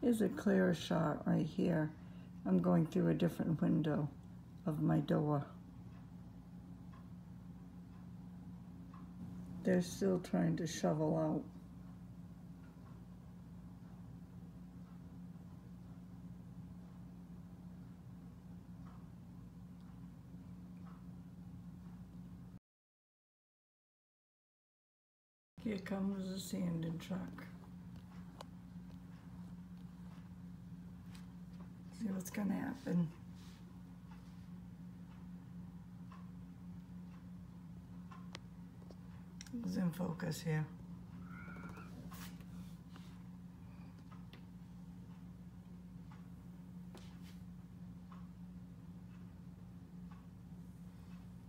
Here's a clearer shot right here. I'm going through a different window of my door. They're still trying to shovel out. Here comes the sanding truck. See what's gonna happen. It's in focus here.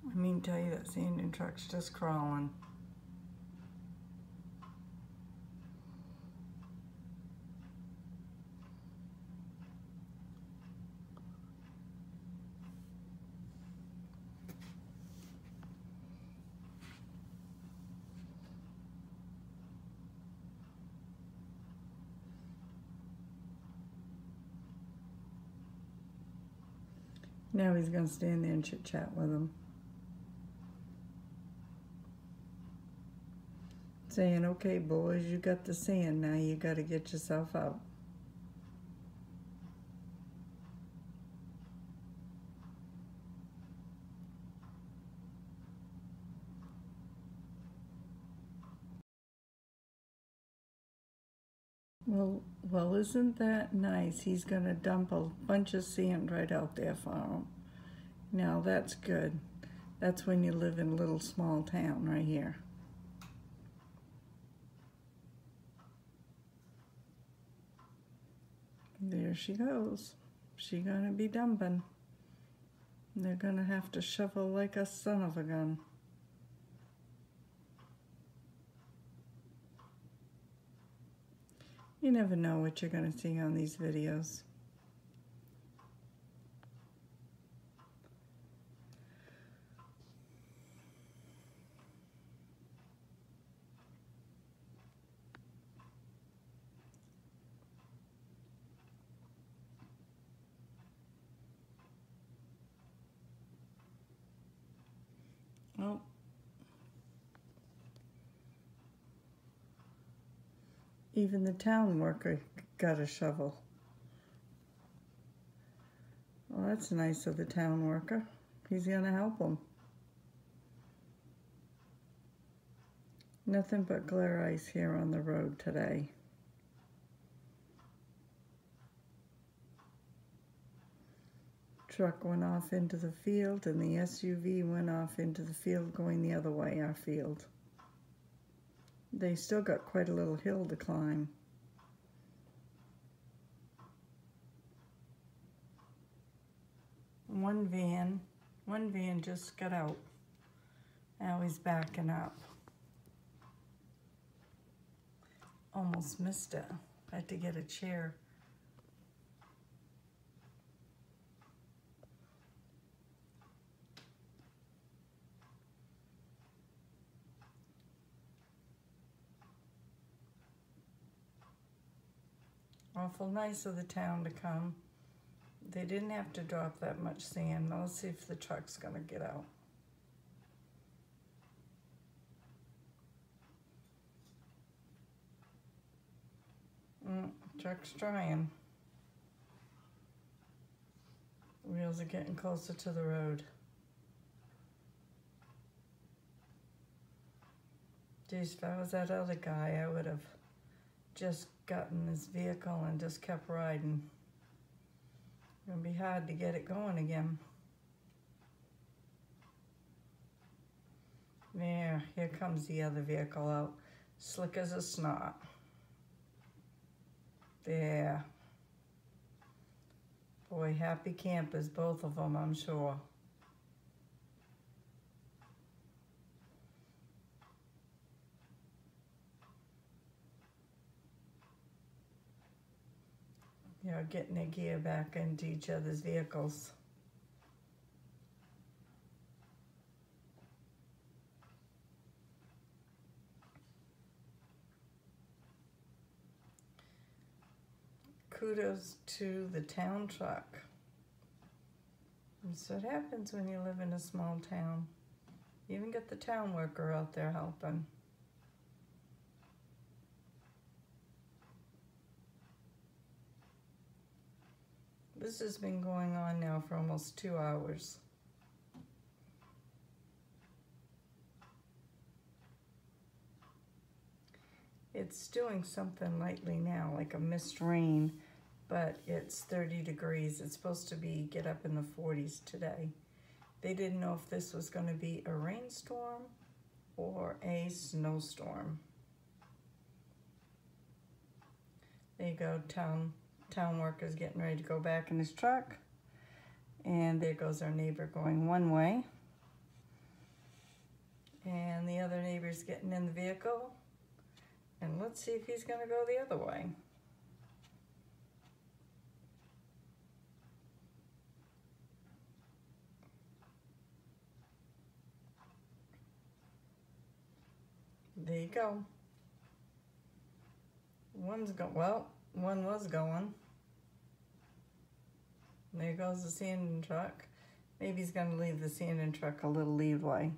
I mean, tell you that sanding truck's just crawling. Now he's gonna stand there and chit chat with him. Saying, okay boys, you got the sand, now you gotta get yourself out. Well, isn't that nice? He's gonna dump a bunch of sand right out there for him. Now that's good. That's when you live in a little small town right here. There she goes. She gonna be dumping. They're gonna have to shovel like a son of a gun. You never know what you're gonna see on these videos. Oh. Even the town worker got a shovel. Well, that's nice of the town worker. He's gonna help him. Nothing but glare ice here on the road today. Truck went off into the field and the SUV went off into the field going the other way, our field. They still got quite a little hill to climb. One van just got out. Now he's backing up. Almost missed it. I had to get a chair. Awful nice of the town to come. They didn't have to drop that much sand. Now let's see if the truck's gonna get out. Truck's trying. Wheels are getting closer to the road. Geez, if I was that other guy, I would have just gotten this vehicle and just kept riding. It's gonna be hard to get it going again. There, here comes the other vehicle out, slick as a snot. There. Boy, happy campers, both of them, I'm sure. You know, getting their gear back into each other's vehicles. kudos to the town truck. That's what happens when you live in a small town. You even get the town worker out there helping. This has been going on now for almost 2 hours. It's doing something lightly now, like a mist rain, but it's 30 degrees. It's supposed to get up in the 40s today. They didn't know if this was going to be a rainstorm or a snowstorm. There you go, town worker's getting ready to go back in his truck. And there goes our neighbor going one way. And the other neighbor's getting in the vehicle. And let's see if he's gonna go the other way. There you go. One was going. There goes the sanding truck. Maybe he's gonna leave the sanding truck a little leeway.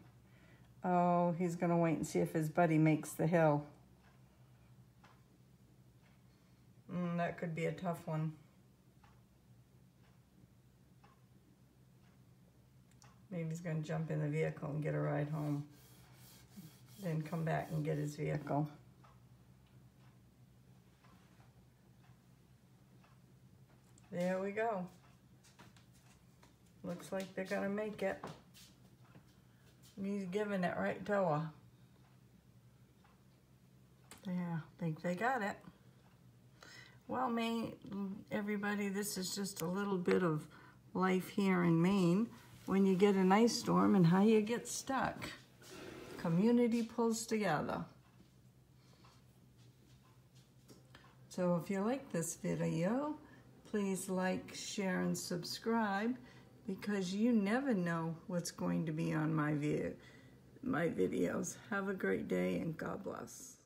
Oh, he's gonna wait and see if his buddy makes the hill. That could be a tough one. Maybe he's gonna jump in the vehicle and get a ride home. Then come back and get his vehicle. There we go. Looks like they're gonna make it. He's giving it right to her. Yeah, I think they got it. Well, everybody, this is just a little bit of life here in Maine when you get an ice storm and how you get stuck. Community pulls together. So if you like this video, please like, share, and subscribe, because you never know what's going to be on my videos. Have a great day and God bless.